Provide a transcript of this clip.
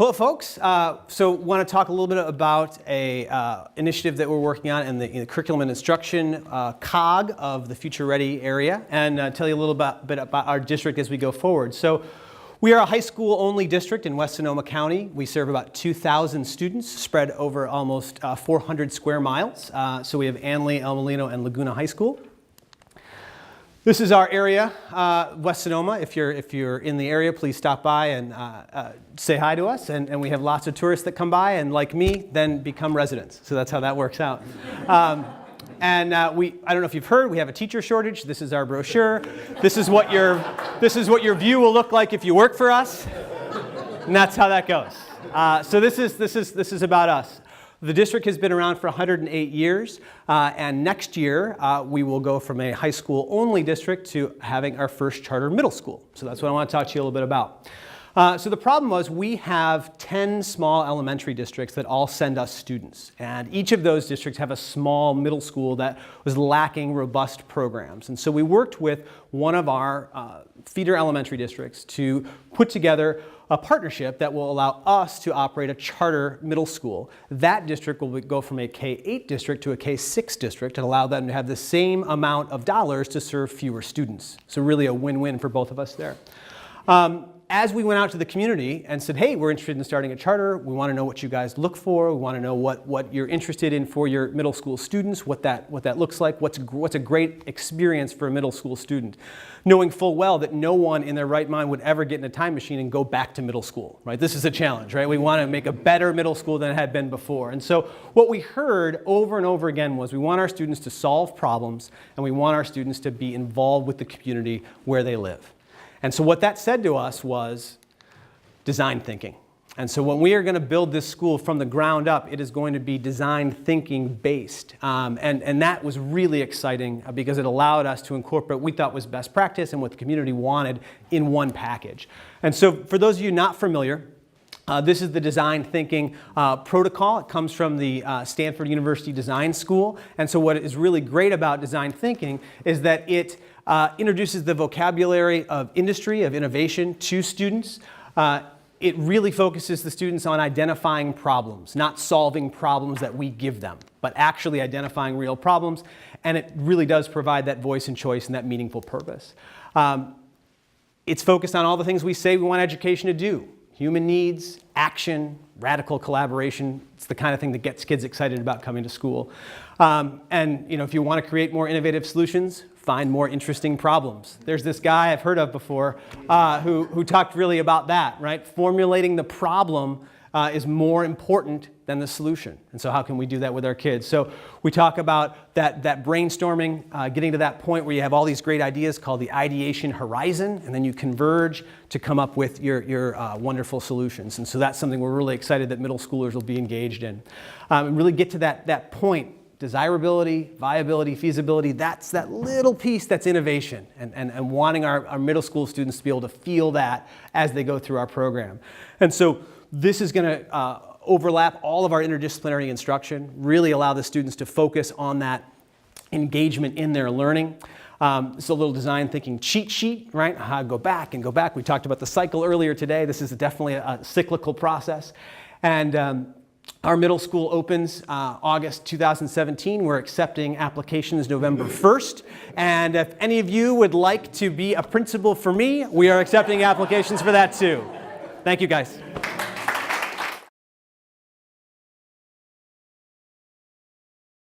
Hello, folks. So want to talk a little bit about a initiative that we're working on in the curriculum and instruction cog of the Future Ready area, and tell you a little bit about our district as we go forward. So we are a high school only district in West Sonoma County. We serve about 2,000 students spread over almost 400 square miles. So we have Anley, El Molino, and Laguna High School. This is our area, West Sonoma. If you're in the area, please stop by and say hi to us. And we have lots of tourists that come by and, like me, then become residents. So that's how that works out. I don't know if you've heard, we have a teacher shortage. This is our brochure. This is what your view will look like if you work for us. And that's how that goes. So this is about us. The district has been around for 108 years, and next year we will go from a high school only district to having our first charter middle school. So that's what I want to talk to you a little bit about. So the problem was we have 10 small elementary districts that all send us students, and each of those districts have a small middle school that was lacking robust programs. And so we worked with one of our feeder elementary districts to put together a partnership that will allow us to operate a charter middle school. That district will go from a K-8 district to a K-6 district and allow them to have the same amount of dollars to serve fewer students. So really a win-win for both of us there. As we went out to the community and said, hey, we're interested in starting a charter, we want to know what you guys look for, we want to know what you're interested in for your middle school students, what that looks like, what's a great experience for a middle school student, knowing full well that no one in their right mind would ever get in a time machine and go back to middle school, right? This is a challenge, right? We want to make a better middle school than it had been before. And so what we heard over and over again was we want our students to solve problems, and we want our students to be involved with the community where they live. And so what that said to us was design thinking. And so when we are going to build this school from the ground up, it is going to be design thinking based. And that was really exciting because it allowed us to incorporate what we thought was best practice and what the community wanted in one package. And so for those of you not familiar, this is the design thinking protocol. It comes from the Stanford University Design School. And so what is really great about design thinking is that it introduces the vocabulary of industry, of innovation to students. It really focuses the students on identifying problems, not solving problems that we give them, but actually identifying real problems. And it really does provide that voice and choice and that meaningful purpose. It's focused on all the things we say we want education to do. Human needs, action, radical collaboration. It's the kind of thing that gets kids excited about coming to school. And if you want to create more innovative solutions, find more interesting problems. There's this guy I've heard of before who talked really about that, right? Formulating the problem is more important than the solution. And so how can we do that with our kids? So we talk about that brainstorming, getting to that point where you have all these great ideas called the ideation horizon, and then you converge to come up with your wonderful solutions. And so that's something we're really excited that middle schoolers will be engaged in. And really get to that point. Desirability, viability, feasibility, that's that little piece that's innovation and wanting our middle school students to be able to feel that as they go through our program. And so this is going to overlap all of our interdisciplinary instruction, really allow the students to focus on that engagement in their learning. It's a little design thinking cheat sheet, right? Go back and go back. We talked about the cycle earlier today. This is definitely a cyclical process. And our middle school opens August 2017. We're accepting applications November 1st. And if any of you would like to be a principal for me, we are accepting applications for that too. Thank you, guys.